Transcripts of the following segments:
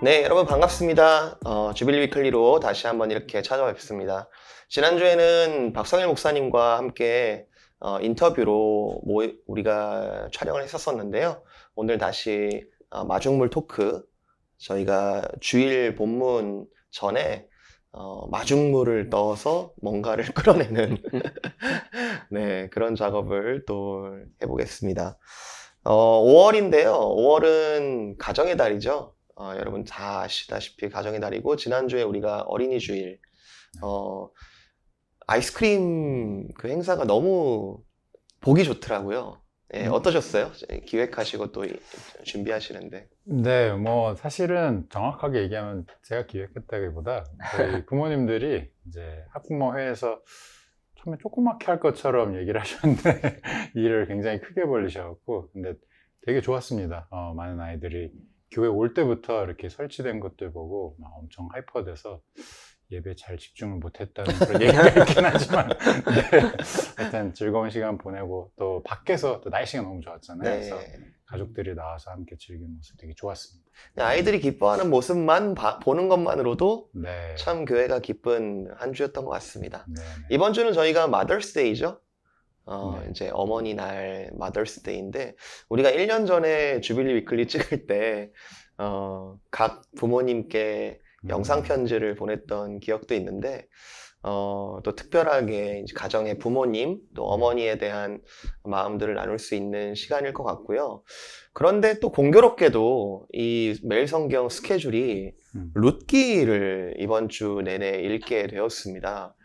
네, 여러분 반갑습니다. 주빌리 위클리로 다시 한번 이렇게 찾아뵙습니다. 지난주에는 박성일 목사님과 함께 인터뷰로 우리가 촬영을 했었었는데요. 오늘 다시 마중물 토크, 저희가 주일 본문 전에 마중물을 넣어서 뭔가를 끌어내는 네, 그런 작업을 또 해보겠습니다. 5월인데요. 5월은 가정의 달이죠. 여러분 다 아시다시피 가정의 달이고, 지난주에 우리가 어린이 주일, 아이스크림 그 행사가 너무 보기 좋더라고요. 네, 어떠셨어요? 기획하시고 또 준비하시는데. 네, 뭐 사실은 정확하게 얘기하면 제가 기획했다기보다 저희 부모님들이 이제 학부모 회에서 처음에 조그맣게 할 것처럼 얘기를 하셨는데 일을 굉장히 크게 벌리셔갖고 근데 되게 좋았습니다. 많은 아이들이 교회 올 때부터 이렇게 설치된 것들 보고 막 엄청 하이퍼돼서 예배 잘 집중을 못했다는 그런 얘기가 있긴 하지만 네, 하여튼 즐거운 시간 보내고 또 밖에서 또 날씨가 너무 좋았잖아요. 네. 그래서 가족들이 나와서 함께 즐기는 모습 되게 좋았습니다. 아이들이 기뻐하는 모습만 보는 것만으로도 네. 참 교회가 기쁜 한 주였던 것 같습니다. 네. 이번 주는 저희가 마더스데이죠. 네. 이제 어머니 날 마더스데이인데, 우리가 1년 전에 주빌리 위클리 찍을 때 각 부모님께 영상 편지를 보냈던 기억도 있는데, 또 특별하게 이제 가정의 부모님 또 어머니에 대한 마음들을 나눌 수 있는 시간일 것 같고요. 그런데 또 공교롭게도 이 매일 성경 스케줄이 룻기를 이번 주 내내 읽게 되었습니다.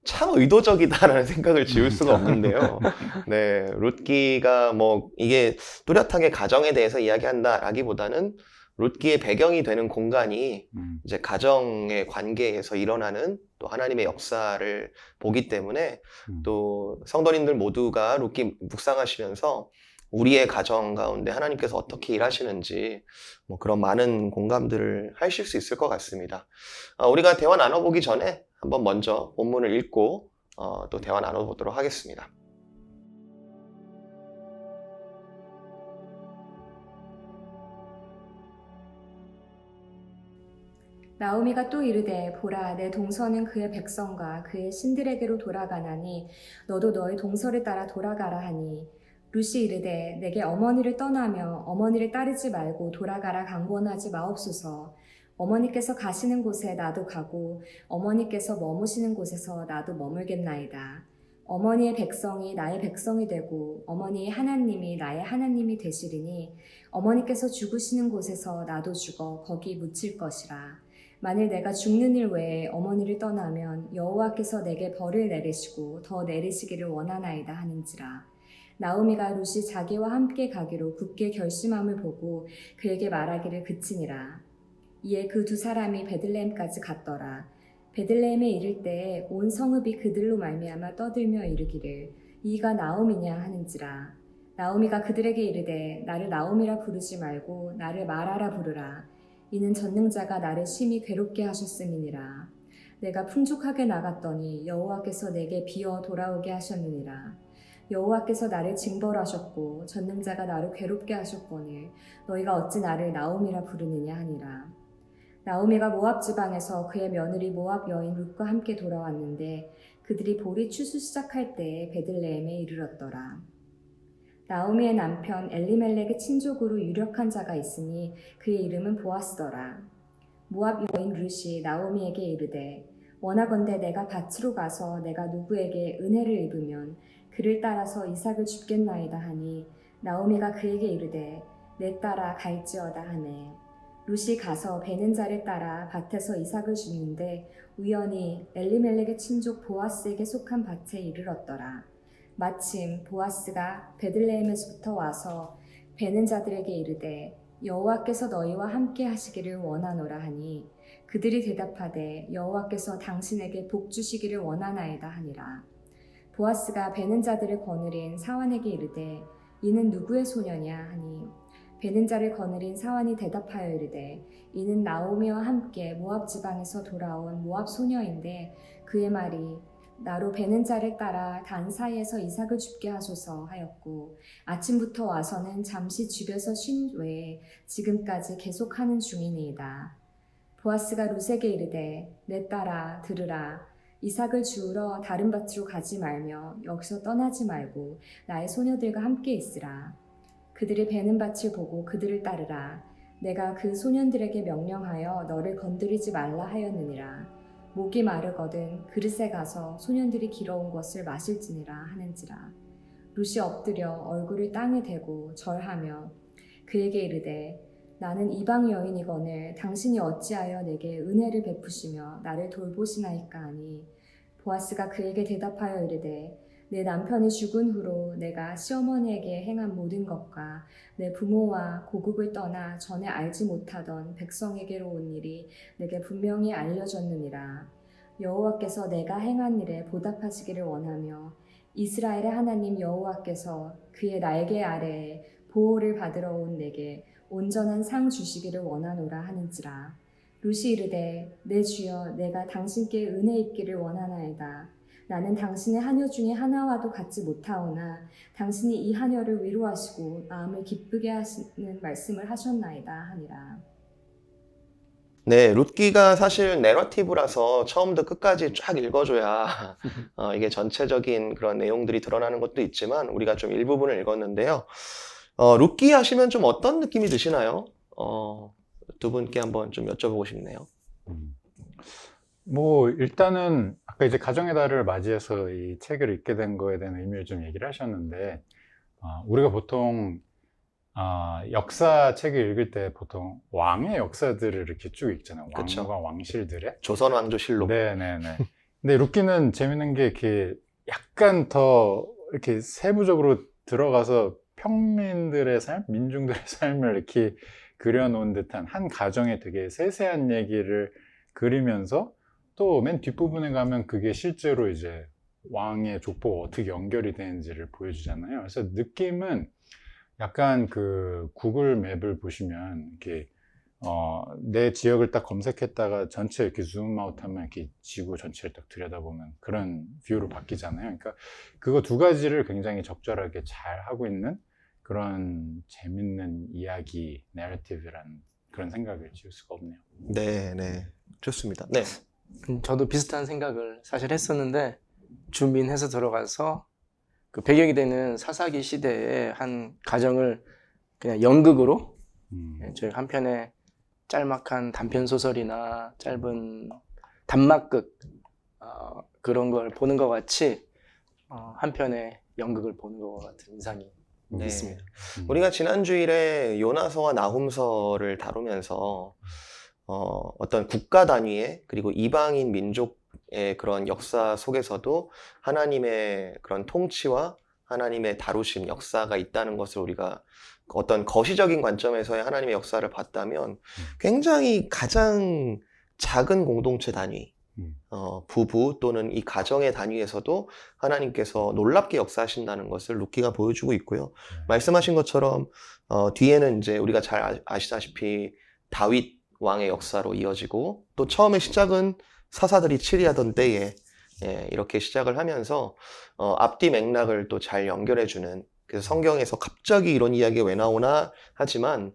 참 의도적이다라는 생각을 지울 수가 없는데요. 네, 룻기가 뭐 이게 뚜렷하게 가정에 대해서 이야기한다라기보다는 룻기의 배경이 되는 공간이 이제 가정의 관계에서 일어나는 또 하나님의 역사를 보기 때문에 또 성도님들 모두가 룻기 묵상하시면서 우리의 가정 가운데 하나님께서 어떻게 일하시는지 뭐 그런 많은 공감들을 하실 수 있을 것 같습니다. 우리가 대화 나눠보기 전에 한번 먼저 본문을 읽고 또 대화 나눠보도록 하겠습니다. 나오미가 또 이르되 보라 내 동서는 그의 백성과 그의 신들에게로 돌아가나니 너도 너의 동서를 따라 돌아가라 하니 룻이 이르되 내게 어머니를 떠나며 어머니를 따르지 말고 돌아가라 강권하지 마옵소서. 어머니께서 가시는 곳에 나도 가고 어머니께서 머무시는 곳에서 나도 머물겠나이다. 어머니의 백성이 나의 백성이 되고 어머니의 하나님이 나의 하나님이 되시리니 어머니께서 죽으시는 곳에서 나도 죽어 거기 묻힐 것이라. 만일 내가 죽는 일 외에 어머니를 떠나면 여호와께서 내게 벌을 내리시고 더 내리시기를 원하나이다 하는지라. 나오미가 룻이 자기와 함께 가기로 굳게 결심함을 보고 그에게 말하기를 그치니라. 이에 그 두 사람이 베들레헴까지 갔더라. 베들레헴에 이를 때에 온 성읍이 그들로 말미암아 떠들며 이르기를 이가 나오미냐 하는지라. 나오미가 그들에게 이르되 나를 나오미라 부르지 말고 나를 마라라 부르라. 이는 전능자가 나를 심히 괴롭게 하셨음이니라. 내가 풍족하게 나갔더니 여호와께서 내게 비어 돌아오게 하셨느니라. 여호와께서 나를 징벌하셨고 전능자가 나를 괴롭게 하셨거늘 너희가 어찌 나를 나오미라 부르느냐 하니라. 나오미가 모압 지방에서 그의 며느리 모압 여인 룻과 함께 돌아왔는데 그들이 보리 추수 시작할 때에 베들레헴에 이르렀더라. 나오미의 남편 엘리멜렉의 친족으로 유력한 자가 있으니 그의 이름은 보아스더라. 모압 여인 룻이 나오미에게 이르되 원하건대 내가 밭으로 가서 내가 누구에게 은혜를 입으면 그를 따라서 이삭을 줍겠나이다 하니 나오미가 그에게 이르되 내 따라 갈지어다 하네. 룻이 가서 베는 자를 따라 밭에서 이삭을 줍는데 우연히 엘리멜렉의 친족 보아스에게 속한 밭에 이르렀더라. 마침 보아스가 베들레헴에서부터 와서 베는 자들에게 이르되 여호와께서 너희와 함께 하시기를 원하노라 하니 그들이 대답하되 여호와께서 당신에게 복 주시기를 원하나이다 하니라. 보아스가 베는 자들을 거느린 사환에게 이르되 이는 누구의 소녀냐 하니 베는 자를 거느린 사환이 대답하여 이르되 이는 나오미와 함께 모압 지방에서 돌아온 모압 소녀인데 그의 말이 나로 베는 자를 따라 단 사이에서 이삭을 죽게 하소서 하였고 아침부터 와서는 잠시 집에서 쉰 외에 지금까지 계속하는 중이니이다. 보아스가 룻에게 이르되 내 딸아 들으라. 이삭을 주우러 다른 밭으로 가지 말며 여기서 떠나지 말고 나의 소녀들과 함께 있으라. 그들이 베는 밭을 보고 그들을 따르라. 내가 그 소년들에게 명령하여 너를 건드리지 말라 하였느니라. 목이 마르거든 그릇에 가서 소년들이 길어온 것을 마실지니라 하는지라. 룻이 엎드려 얼굴을 땅에 대고 절하며 그에게 이르되 나는 이방 여인이거늘 당신이 어찌하여 내게 은혜를 베푸시며 나를 돌보시나이까 하니 보아스가 그에게 대답하여 이르되 내 남편이 죽은 후로 내가 시어머니에게 행한 모든 것과 내 부모와 고국을 떠나 전에 알지 못하던 백성에게로 온 일이 내게 분명히 알려졌느니라. 여호와께서 내가 행한 일에 보답하시기를 원하며 이스라엘의 하나님 여호와께서 그의 날개 아래에 보호를 받으러 온 내게 온전한 상 주시기를 원하노라 하는지라. 룻이 이르되 내 주여 내가 당신께 은혜 있기를 원하나이다. 나는 당신의 하녀 중에 하나와도 같지 못하오나 당신이 이 하녀를 위로하시고 마음을 기쁘게 하시는 말씀을 하셨나이다 하니라. 네, 룻기가 사실 내러티브라서 처음부터 끝까지 쫙 읽어줘야 이게 전체적인 그런 내용들이 드러나는 것도 있지만 우리가 좀 일부분을 읽었는데요. 룻기 하시면 좀 어떤 느낌이 드시나요? 두 분께 한번 좀 여쭤보고 싶네요. 뭐 일단은 아까 이제 가정의 달을 맞이해서 이 책을 읽게 된 거에 대한 의미를 좀 얘기를 하셨는데 우리가 보통 역사 책을 읽을 때 보통 왕의 역사들을 이렇게 쭉 읽잖아요. 그쵸. 왕과 왕실들의. 조선 왕조실록. 네네네. 근데 룻기는 재밌는 게 이렇게 약간 더 이렇게 세부적으로 들어가서 평민들의 삶, 민중들의 삶을 이렇게 그려놓은 듯한 한 가정의 되게 세세한 얘기를 그리면서 또 맨 뒷부분에 가면 그게 실제로 이제 왕의 족보가 어떻게 연결이 되는지를 보여주잖아요. 그래서 느낌은 약간 그 구글 맵을 보시면 이렇게 내 지역을 딱 검색했다가 전체 이렇게 줌아웃 하면 이렇게 지구 전체를 딱 들여다보면 그런 뷰로 바뀌잖아요. 그러니까 그거 두 가지를 굉장히 적절하게 잘 하고 있는 그런 재밌는 이야기, 내러티브라는 그런 생각을 지울 수가 없네요. 네, 네. 좋습니다. 네. 저도 비슷한 생각을 사실 했었는데 주민해서 들어가서 그 배경이 되는 사사기 시대의 한 가정을 그냥 연극으로 저희 한 편의 짤막한 단편 소설이나 짧은 단막극 그런 걸 보는 것 같이 한 편의 연극을 보는 것 같은 인상이 네. 있습니다. 우리가 지난 주일에 요나서와 나훔서를 다루면서 어떤 국가 단위의 그리고 이방인 민족의 그런 역사 속에서도 하나님의 그런 통치와 하나님의 다루심, 역사가 있다는 것을 우리가 어떤 거시적인 관점에서의 하나님의 역사를 봤다면 굉장히 가장 작은 공동체 단위, 부부 또는 이 가정의 단위에서도 하나님께서 놀랍게 역사하신다는 것을 룻기가 보여주고 있고요. 말씀하신 것처럼 뒤에는 이제 우리가 잘 아시다시피 다윗 왕의 역사로 이어지고 또 처음에 시작은 사사들이 치리하던 때에 이렇게 시작을 하면서 앞뒤 맥락을 또 잘 연결해주는, 그래서 성경에서 갑자기 이런 이야기가 왜 나오나 하지만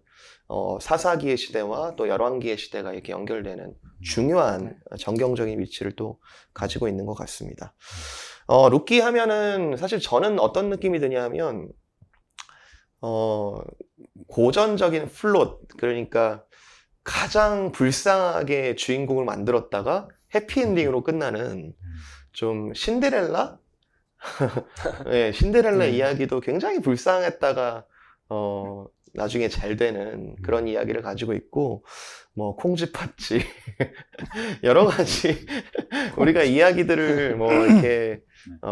사사기의 시대와 또 열왕기의 시대가 이렇게 연결되는 중요한 정경적인 위치를 또 가지고 있는 것 같습니다. 룻기 하면은 사실 저는 어떤 느낌이 드냐면 고전적인 플롯, 그러니까 가장 불쌍하게 주인공을 만들었다가 해피엔딩으로 끝나는 좀 신데렐라? 네, 신데렐라 이야기도 굉장히 불쌍했다가 나중에 잘 되는 그런 이야기를 가지고 있고, 뭐 콩쥐 팥쥐 여러 가지 우리가 이야기들을 뭐 이렇게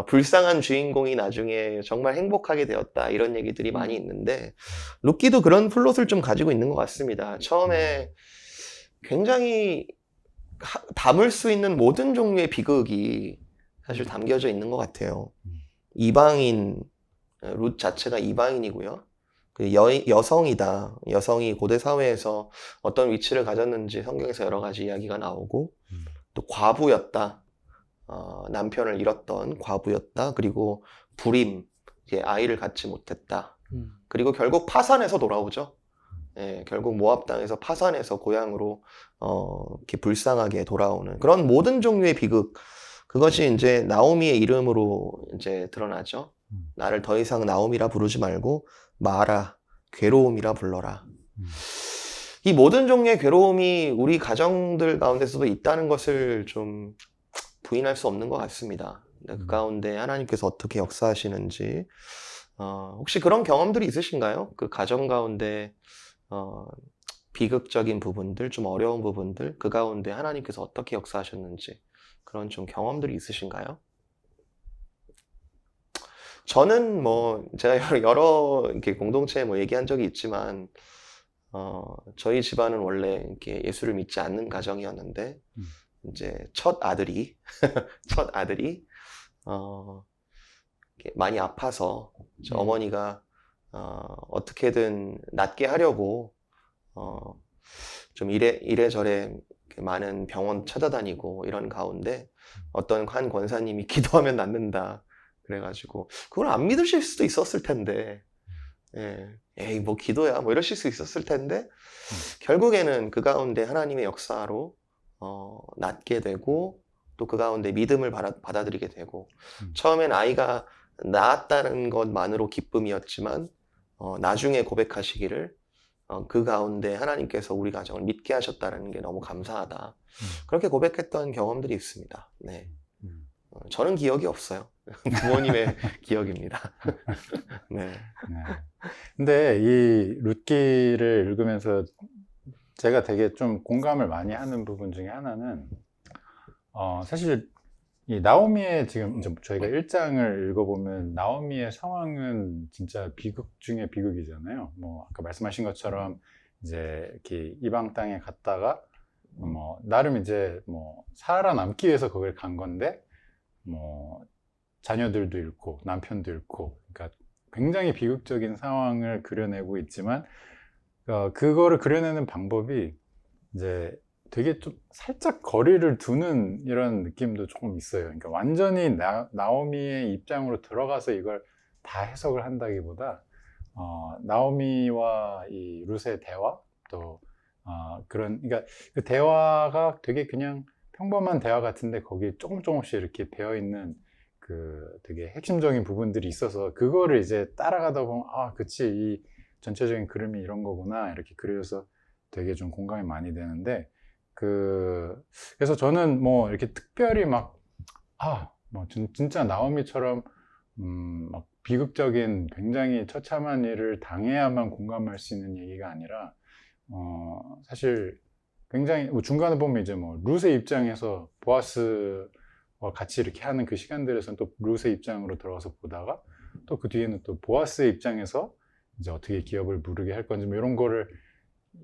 불쌍한 주인공이 나중에 정말 행복하게 되었다 이런 얘기들이 많이 있는데 룻기도 그런 플롯을 좀 가지고 있는 것 같습니다. 처음에 굉장히 담을 수 있는 모든 종류의 비극이 사실 담겨져 있는 것 같아요. 이방인, 룻 자체가 이방인이고요. 여성이다. 여성이 고대 사회에서 어떤 위치를 가졌는지 성경에서 여러 가지 이야기가 나오고, 또 과부였다. 남편을 잃었던 과부였다. 그리고 불임, 이제 아이를 갖지 못했다. 그리고 결국 파산해서 돌아오죠. 예, 결국 모압 땅에서 파산해서 고향으로 이렇게 불쌍하게 돌아오는 그런 모든 종류의 비극, 그것이 이제 나오미의 이름으로 이제 드러나죠. 나를 더 이상 나오미라 부르지 말고 마라, 괴로움이라 불러라. 이 모든 종류의 괴로움이 우리 가정들 가운데서도 있다는 것을 좀 부인할 수 없는 것 같습니다. 그 가운데 하나님께서 어떻게 역사하시는지, 혹시 그런 경험들이 있으신가요? 그 가정 가운데 비극적인 부분들, 좀 어려운 부분들, 그 가운데 하나님께서 어떻게 역사하셨는지 그런 좀 경험들이 있으신가요? 저는 뭐 제가 여러 이렇게 공동체에 뭐 얘기한 적이 있지만 저희 집안은 원래 이렇게 예수를 믿지 않는 가정이었는데 이제 첫 아들이 이렇게 많이 아파서 어머니가 어떻게든 낫게 하려고 좀 이래저래 많은 병원 찾아다니고 이런 가운데 어떤 한 권사님이 기도하면 낫는다 그래가지고 그걸 안 믿으실 수도 있었을 텐데, 예, 에이 뭐 기도야 뭐 이러실 수 있었을 텐데 결국에는 그 가운데 하나님의 역사로 낫게 되고 또 그 가운데 믿음을 받아들이게 되고 처음엔 아이가 낳았다는 것만으로 기쁨이었지만 나중에 고백하시기를 그 가운데 하나님께서 우리 가정을 믿게 하셨다는 게 너무 감사하다. 그렇게 고백했던 경험들이 있습니다. 네. 저는 기억이 없어요. 부모님의 기억입니다. 네. 네. 근데 이 룻기를 읽으면서 제가 되게 좀 공감을 많이 하는 부분 중에 하나는 사실 이 나오미의 지금 이제 저희가 1장을 읽어보면 나오미의 상황은 진짜 비극 중에 비극이잖아요. 뭐 아까 말씀하신 것처럼 이제 이렇게 이방 땅에 갔다가 뭐 나름 이제 뭐 살아남기 위해서 거길 간 건데 뭐 자녀들도 잃고 남편도 잃고, 그러니까 굉장히 비극적인 상황을 그려내고 있지만 그거를 그려내는 방법이 이제 되게 좀 살짝 거리를 두는 이런 느낌도 조금 있어요. 그러니까 완전히 나오미의 입장으로 들어가서 이걸 다 해석을 한다기보다 나오미와 이 룻의 대화 또 그러니까 그 대화가 되게 그냥 평범한 대화 같은데 거기에 조금씩 이렇게 배어 있는 그 되게 핵심적인 부분들이 있어서 그거를 이제 따라가다 보면 그치 이 전체적인 그림이 이런 거구나 이렇게 그려서 되게 좀 공감이 많이 되는데 그래서 저는 뭐 이렇게 특별히 뭐 진짜 나오미처럼 막 비극적인 굉장히 처참한 일을 당해야만 공감할 수 있는 얘기가 아니라 사실 굉장히 중간에 보면 이제 뭐 룻의 입장에서 보아스와 같이 이렇게 하는 그 시간들에서는 또 룻의 입장으로 들어가서 보다가 또 그 뒤에는 또 보아스의 입장에서 이제 어떻게 기업을 부르게 할 건지 뭐 이런 거를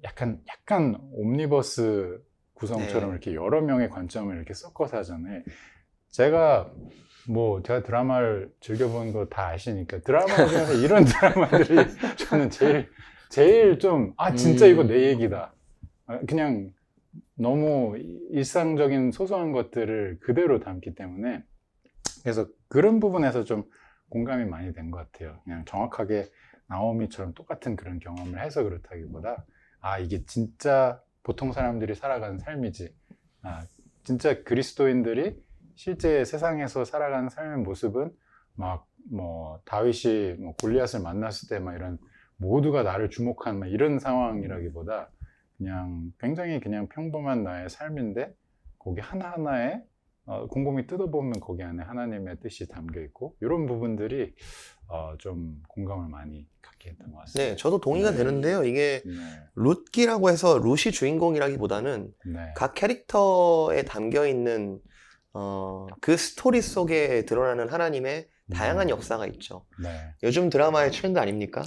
약간 옴니버스 구성처럼 네. 이렇게 여러 명의 관점을 이렇게 섞어서 하잖아요. 제가 드라마를 즐겨보는 거 다 아시니까 드라마 중에서 이런 드라마들이 저는 제일 좀 진짜 이거 내 얘기다. 그냥 너무 일상적인 소소한 것들을 그대로 담기 때문에 그래서 그런 부분에서 좀 공감이 많이 된 것 같아요. 그냥 정확하게 나오미처럼 똑같은 그런 경험을 해서 그렇다기보다 이게 진짜 보통 사람들이 살아가는 삶이지, 진짜 그리스도인들이 실제 세상에서 살아가는 삶의 모습은 막 뭐 다윗이 뭐 골리앗을 만났을 때 막 이런 모두가 나를 주목한 막 이런 상황이라기보다 그냥 굉장히 그냥 평범한 나의 삶인데 거기 하나하나에 곰곰이 뜯어보면 거기 안에 하나님의 뜻이 담겨 있고 이런 부분들이 좀 공감을 많이 갖게 했던 것 같습니다. 네, 저도 동의가 되는데요. 이게 룻기라고 해서 룻이 주인공이라기보다는 각 캐릭터에 담겨 있는 그 스토리 속에 드러나는 하나님의 다양한 역사가 있죠. 요즘 드라마의 트렌드 아닙니까?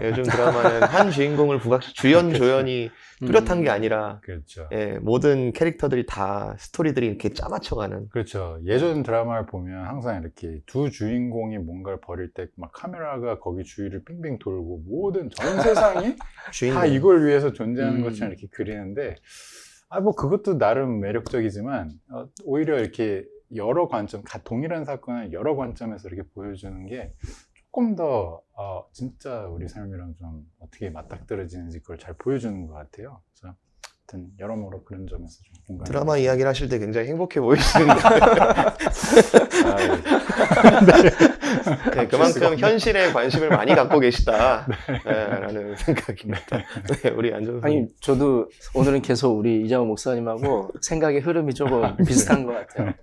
요즘 드라마는 한 주인공을 주연 조연이 뚜렷한 게 아니라 그렇죠. 예, 모든 캐릭터들이 다 스토리들이 이렇게 짜맞춰가는. 그렇죠. 예전 드라마를 보면 항상 이렇게 두 주인공이 뭔가를 벌일 때 막 카메라가 거기 주위를 빙빙 돌고 모든 전 세상이 다 이걸 위해서 존재하는 것처럼 이렇게 그리는데 뭐 그것도 나름 매력적이지만 오히려 이렇게 여러 관점, 동일한 사건을 여러 관점에서 이렇게 보여주는 게 조금 더 진짜 우리 삶이랑 좀 어떻게 맞닥뜨려지는지 그걸 잘 보여주는 것 같아요. 그래서 하여튼 여러모로 그런 점에서 좀 공감이 드라마 이야기를 하실 때 굉장히 행복해 보이시는데 네, 그만큼 현실에 관심을 많이 갖고 계시다 라는 생각입니다. 네, 우리 안정선 아니, 저도 오늘은 계속 우리 이장호 목사님하고 생각의 흐름이 조금 비슷한 것 같아요.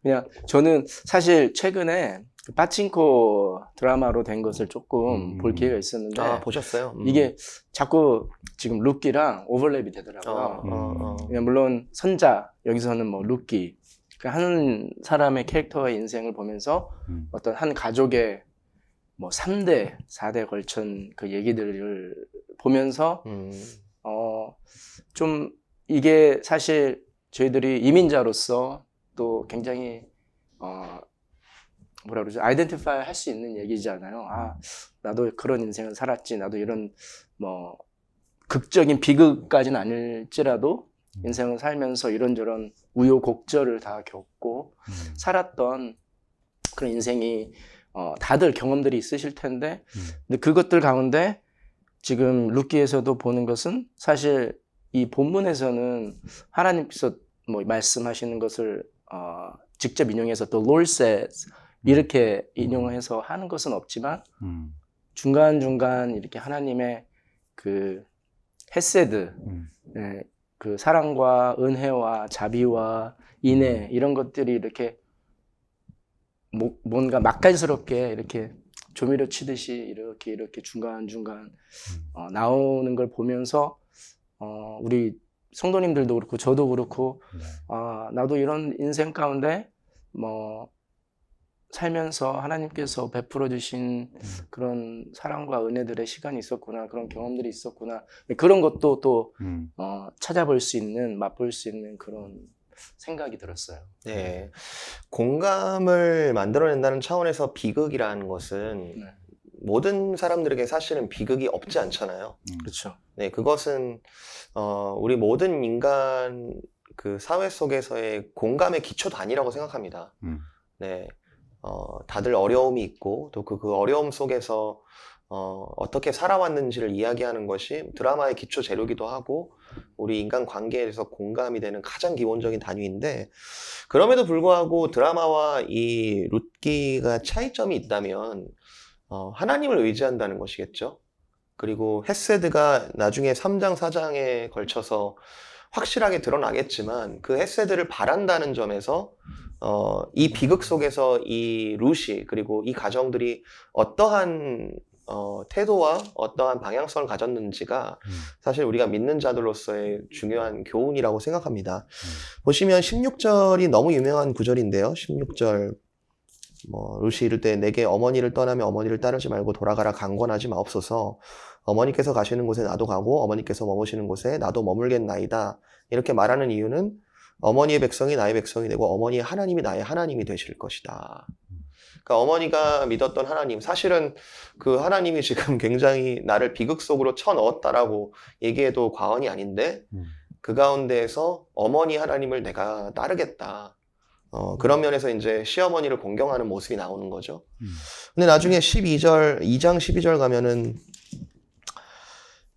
그냥 저는 사실 최근에 그 빠칭코 드라마로 된 것을 조금 볼 기회가 있었는데 보셨어요? 이게 자꾸 지금 룻기랑 오버랩이 되더라고요. 그냥 물론 선자, 여기서는 뭐 룻기, 한 사람의 캐릭터의 인생을 보면서 어떤 한 가족의 뭐 3대, 4대 걸친 그 얘기들을 보면서 좀 이게 사실 저희들이 이민자로서 또 굉장히 뭐라 그러죠? 아이덴티파이 할 수 있는 얘기잖아요. 아, 나도 그런 인생을 살았지. 나도 이런 뭐 극적인 비극까지는 아닐지라도 인생을 살면서 이런저런 우여곡절을 다 겪고 살았던 그런 인생이 다들 경험들이 있으실 텐데 근데 그것들 가운데 지금 룻기에서도 보는 것은 사실 이 본문에서는 하나님께서 뭐 말씀하시는 것을 직접 인용해서 또 Lord says 이렇게 인용해서 하는 것은 없지만 중간중간 이렇게 하나님의 그 헤세드 예, 그 사랑과 은혜와 자비와 인애 이런 것들이 이렇게 뭔가 맛깔스럽게 이렇게 조미료 치듯이 이렇게 중간중간 나오는 걸 보면서 우리 성도님들도 그렇고 저도 그렇고 나도 이런 인생 가운데 뭐 살면서 하나님께서 베풀어 주신 그런 사랑과 은혜들의 시간이 있었구나, 그런 경험들이 있었구나, 그런 것도 또 찾아볼 수 있는, 맛볼 수 있는 그런 생각이 들었어요. 네, 공감을 만들어낸다는 차원에서 비극이라는 것은 네. 모든 사람들에게 사실은 비극이 없지 않잖아요. 그렇죠. 네, 그것은 우리 모든 인간 그 사회 속에서의 공감의 기초도 아니라고 생각합니다. 네, 다들 어려움이 있고 또 그 어려움 속에서 어떻게 살아왔는지를 이야기하는 것이 드라마의 기초 재료기도 하고 우리 인간 관계에서 공감이 되는 가장 기본적인 단위인데 그럼에도 불구하고 드라마와 이 룻기가 차이점이 있다면 하나님을 의지한다는 것이겠죠. 그리고 헤세드가 나중에 3장, 4장에 걸쳐서 확실하게 드러나겠지만 그 헤세드를 바란다는 점에서 이 비극 속에서 이 룻이 그리고 이 가정들이 어떠한 태도와 어떠한 방향성을 가졌는지가 사실 우리가 믿는 자들로서의 중요한 교훈이라고 생각합니다. 보시면 16절이 너무 유명한 구절인데요. 16절 룻이 이를 때 내게 어머니를 떠나며 어머니를 따르지 말고 돌아가라 강권하지 마옵소서. 어머니께서 가시는 곳에 나도 가고 어머니께서 머무시는 곳에 나도 머물겠나이다. 이렇게 말하는 이유는 어머니의 백성이 나의 백성이 되고 어머니의 하나님이 나의 하나님이 되실 것이다. 그러니까 어머니가 믿었던 하나님, 사실은 그 하나님이 지금 굉장히 나를 비극 속으로 쳐넣었다라고 얘기해도 과언이 아닌데 그 가운데에서 어머니 하나님을 내가 따르겠다. 그런 면에서 이제 시어머니를 공경하는 모습이 나오는 거죠. 근데 나중에 2장 12절 가면은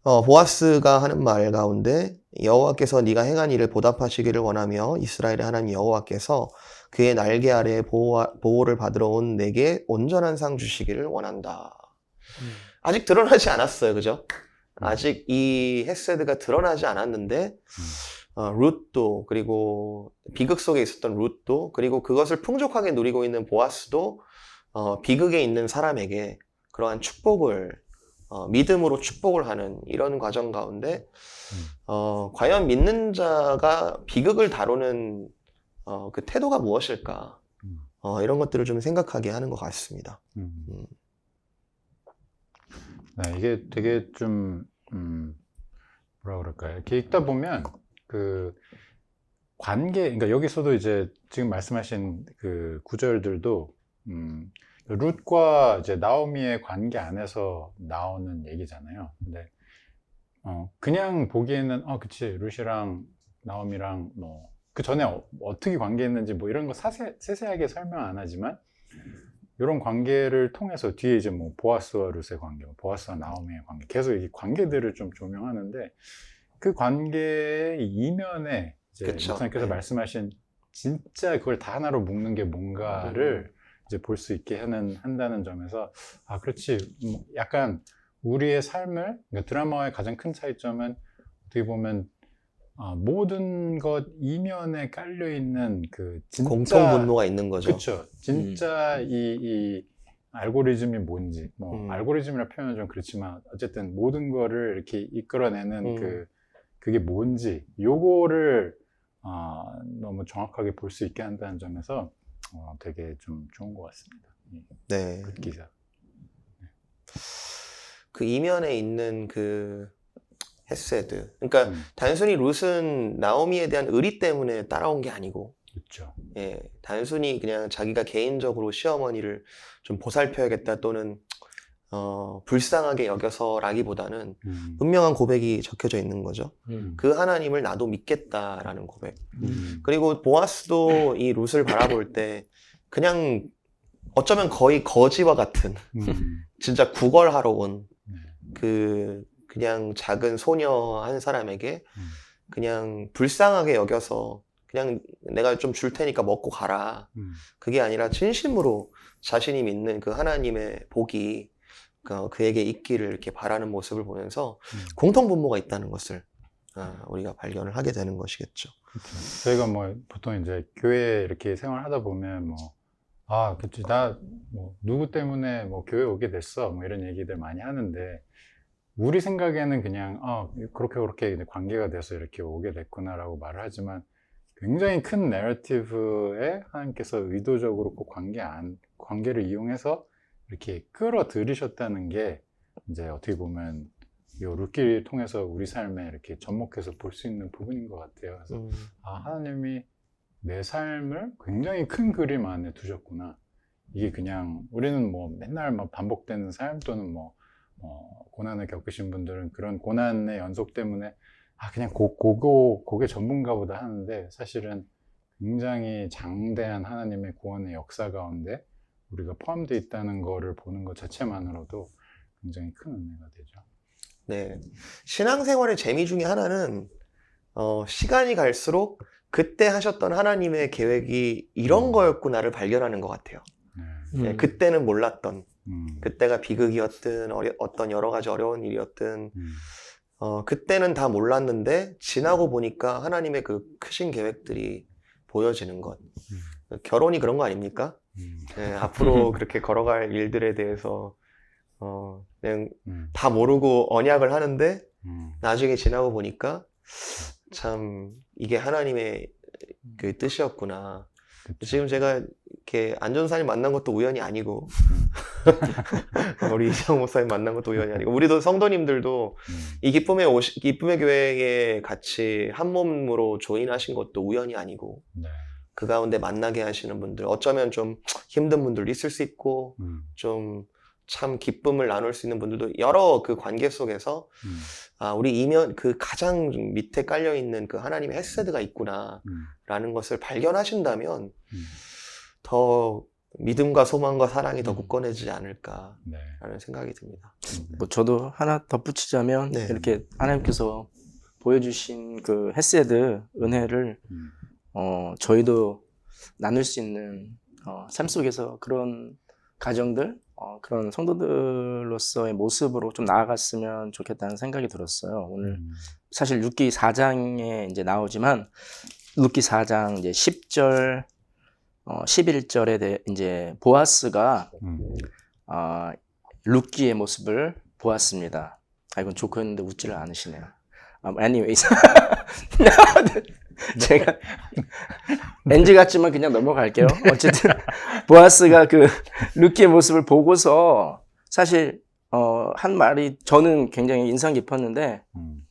보아스가 하는 말 가운데 여호와께서 네가 행한 일을 보답하시기를 원하며 이스라엘의 하나님 여호와께서 그의 날개 아래에 보호를 받으러 온 내게 온전한 상 주시기를 원한다. 아직 드러나지 않았어요. 그죠? 아직 이 헤세드가 드러나지 않았는데 룻도 그리고 비극 속에 있었던 룻도 그리고 그것을 풍족하게 누리고 있는 보아스도 비극에 있는 사람에게 그러한 축복을 믿음으로 축복을 하는 이런 과정 가운데 과연 믿는 자가 비극을 다루는 그 태도가 무엇일까 이런 것들을 좀 생각하게 하는 것 같습니다. 네, 이게 되게 좀 뭐라 그럴까요? 이렇게 읽다 보면 그 관계, 그러니까 여기서도 이제 지금 말씀하신 그 구절들도 룻과 이제 나오미의 관계 안에서 나오는 얘기잖아요. 근데 그냥 보기에는 그치 룻이랑 나오미랑 뭐 그 전에 어떻게 관계했는지 뭐 이런 거 세세하게 설명 안 하지만 이런 관계를 통해서 뒤에 이제 뭐 보아스와 룻의 관계, 보아스와 나오미의 관계, 계속 이 관계들을 좀 조명하는데 그 관계의 이면에 이제 그쵸. 목사님께서 네. 말씀하신 진짜 그걸 다 하나로 묶는 게 뭔가를 이제 볼 수 있게 한다는 점에서 아 그렇지 뭐 약간 우리의 삶을 그러니까 드라마와의 가장 큰 차이점은 어떻게 보면 모든 것 이면에 깔려 있는 그 진짜 공통 분모가 있는 거죠. 그렇죠. 진짜 이 알고리즘이 뭔지 뭐 음. 알고리즘이라 표현은 좀 그렇지만 어쨌든 모든 거를 이렇게 이끌어내는 그게 뭔지 요거를 너무 정확하게 볼 수 있게 한다는 점에서 되게 좀 좋은 것 같습니다. 네. 그 기사. 그 이면에 있는 그 헤세드. 그러니까 단순히 룻은 나오미에 대한 의리 때문에 따라온 게 아니고, 그렇죠. 예, 단순히 그냥 자기가 개인적으로 시어머니를 좀 보살펴야겠다 또는 불쌍하게 여겨서라기보다는 분명한 고백이 적혀져 있는 거죠. 그 하나님을 나도 믿겠다라는 고백. 그리고 보아스도 이 룻을 바라볼 때 그냥 어쩌면 거의 거지와 같은 진짜 구걸하러 온 그냥 작은 소녀 한 사람에게 그냥 불쌍하게 여겨서 그냥 내가 좀 줄 테니까 먹고 가라. 그게 아니라 진심으로 자신이 믿는 그 하나님의 복이 그에게 있기를 이렇게 바라는 모습을 보면서 공통 분모가 있다는 것을 우리가 발견을 하게 되는 것이겠죠. 그렇죠. 저희가 뭐 보통 이제 교회 이렇게 생활하다 보면 뭐 그치 나 뭐 누구 때문에 뭐 교회 오게 됐어 뭐 이런 얘기들 많이 하는데 우리 생각에는 그냥 그렇게 관계가 돼서 이렇게 오게 됐구나라고 말을 하지만 굉장히 큰 내러티브에 하나님께서 의도적으로 그 관계를 이용해서 이렇게 끌어들이셨다는 게 이제 어떻게 보면 이 룻기를 통해서 우리 삶에 이렇게 접목해서 볼 수 있는 부분인 것 같아요. 그래서 하나님이 내 삶을 굉장히 큰 그림 안에 두셨구나. 이게 그냥 우리는 뭐 맨날 막 반복되는 삶 또는 뭐 고난을 겪으신 분들은 그런 고난의 연속 때문에 그냥 그게 전부인가 보다 하는데 사실은 굉장히 장대한 하나님의 구원의 역사 가운데 우리가 포함되어 있다는 거를 보는 것 자체만으로도 굉장히 큰 은혜가 되죠. 네. 신앙생활의 재미 중에 하나는 시간이 갈수록 그때 하셨던 하나님의 계획이 이런 거였구나를 발견하는 것 같아요. 네, 그때는 몰랐던 그때가 비극이었든 어떤 여러 가지 어려운 일이었든 그때는 다 몰랐는데 지나고 보니까 하나님의 그 크신 계획들이 보여지는 것. 결혼이 그런 거 아닙니까? 네, 앞으로 그렇게 걸어갈 일들에 대해서 그냥 다 모르고 언약을 하는데 나중에 지나고 보니까 참 이게 하나님의 그 뜻이었구나. 지금 제가 이렇게 안전사님 만난 것도 우연이 아니고 우리 이정 목사님 만난 것도 우연이 아니고 우리도 성도님들도 이 기쁨의 교회에 같이 한 몸으로 조인하신 것도 우연이 아니고 그 가운데 만나게 하시는 분들 어쩌면 좀 힘든 분들도 있을 수 있고 좀 참 기쁨을 나눌 수 있는 분들도 여러 그 관계 속에서 우리 이면 그 가장 밑에 깔려 있는 그 하나님의 헤세드가 있구나라는 것을 발견하신다면 더 믿음과 소망과 사랑이 더 굳건해지지 않을까라는 생각이 듭니다. 뭐 저도 하나 덧붙이자면 네. 이렇게 하나님께서 보여주신 그 헤세드 은혜를 저희도 나눌 수 있는 삶 속에서 그런 가정들 그런 성도들로서의 모습으로 좀 나아갔으면 좋겠다는 생각이 들었어요. 오늘 사실 룻기 4장에 이제 나오지만 룻기 4장 이제 10절 11절에 이제 보아스가 룻기의 모습을 보았습니다. 이건 좋겠는데 웃지를 않으시네요. anyways 제가 NG 같지만 그냥 넘어갈게요. 어쨌든 보아스가 그 룻기의 모습을 보고서 사실 한 말이 저는 굉장히 인상 깊었는데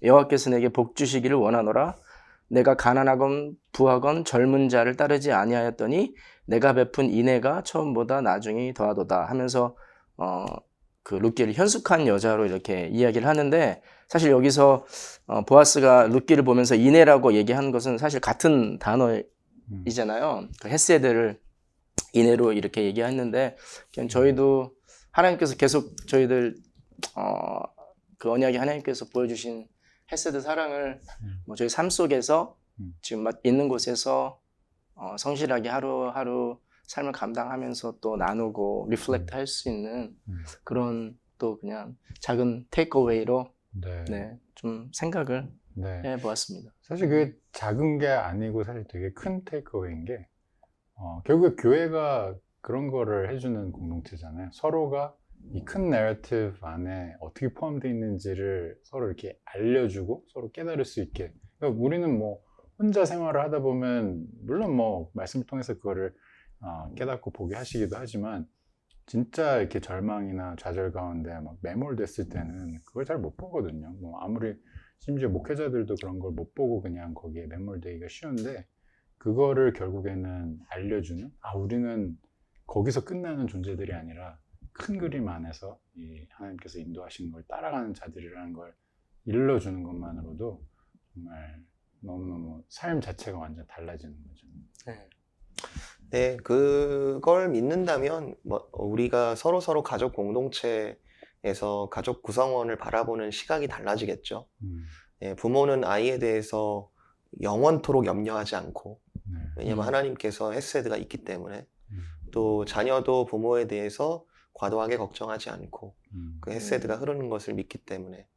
여호와께서 내게 복 주시기를 원하노라. 내가 가난하건 부하건 젊은 자를 따르지 아니하였더니 내가 베푼 인애가 처음보다 나중이 더하도다 하면서 그 룻기를 현숙한 여자로 이렇게 이야기를 하는데 사실 여기서 보아스가 룻기를 보면서 이내라고 얘기하는 것은 사실 같은 단어이잖아요. 그 헤세드를 이내로 이렇게 얘기했는데 그냥 저희도 하나님께서 계속 저희들 그 언약이 하나님께서 보여주신 헤세드 사랑을 뭐 저희 삶 속에서 지금 있는 곳에서 성실하게 하루하루 삶을 감당하면서 또 나누고 리플렉트 할 수 있는 그런 또 그냥 작은 테이크어웨이로 네. 네, 좀 생각을 네. 해보았습니다. 사실 그게 작은 게 아니고 사실 되게 큰 테이크어웨이인 게 결국에 교회가 그런 거를 해주는 공동체잖아요. 서로가 이 큰 내러티브 안에 어떻게 포함되어 있는지를 서로 이렇게 알려주고 서로 깨달을 수 있게. 그러니까 우리는 뭐 혼자 생활을 하다 보면 물론 뭐 말씀을 통해서 그거를 깨닫고 보게 하시기도 하지만 진짜 이렇게 절망이나 좌절 가운데 막 매몰됐을 때는 그걸 잘 못 보거든요. 뭐 아무리 심지어 목회자들도 그런 걸 못 보고 그냥 거기에 매몰되기가 쉬운데 그거를 결국에는 알려주는 우리는 거기서 끝나는 존재들이 아니라 큰 그림 안에서 이 하나님께서 인도하신 걸 따라가는 자들이라는 걸 일러주는 것만으로도 정말 너무너무 삶 자체가 완전 달라지는 거죠. 네. 네, 그걸 믿는다면 뭐 우리가 서로 가족 공동체에서 가족 구성원을 바라보는 시각이 달라지겠죠. 예, 부모는 아이에 대해서 영원토록 염려하지 않고, 네. 왜냐하면 하나님께서 헤세드가 있기 때문에, 또 자녀도 부모에 대해서 과도하게 걱정하지 않고 그 헤세드가 흐르는 것을 믿기 때문에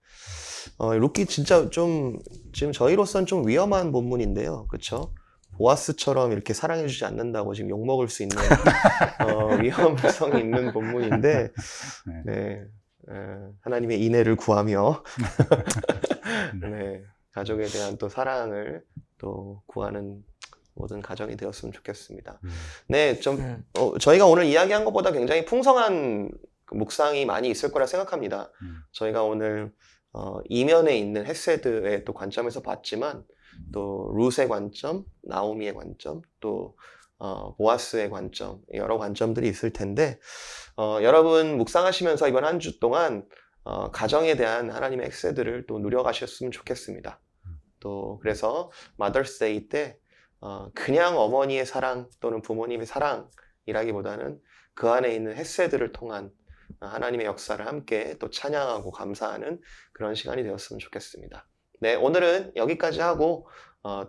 룻기 진짜 좀 지금 저희로서는 좀 위험한 본문인데요, 그렇죠? 보아스처럼 이렇게 사랑해주지 않는다고 지금 욕먹을 수 있는 위험성이 있는 본문인데, 네, 하나님의 인애를 구하며 네, 가족에 대한 또 사랑을 또 구하는 모든 가정이 되었으면 좋겠습니다. 네, 좀 저희가 오늘 이야기한 것보다 굉장히 풍성한 묵상이 많이 있을 거라 생각합니다. 저희가 오늘 이면에 있는 헤세드의 또 관점에서 봤지만 또 룻의 관점, 나오미의 관점, 또 보아스의 관점, 여러 관점들이 있을 텐데 여러분 묵상하시면서 이번 한 주 동안 가정에 대한 하나님의 헤세드를 또 누려가셨으면 좋겠습니다. 또 그래서 마더스데이 때 그냥 어머니의 사랑 또는 부모님의 사랑이라기보다는 그 안에 있는 헤세드를 통한 하나님의 역사를 함께 또 찬양하고 감사하는 그런 시간이 되었으면 좋겠습니다. 네, 오늘은 여기까지 하고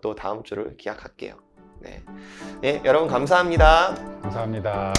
또 다음 주를 기약할게요. 네, 네, 여러분 감사합니다. 감사합니다.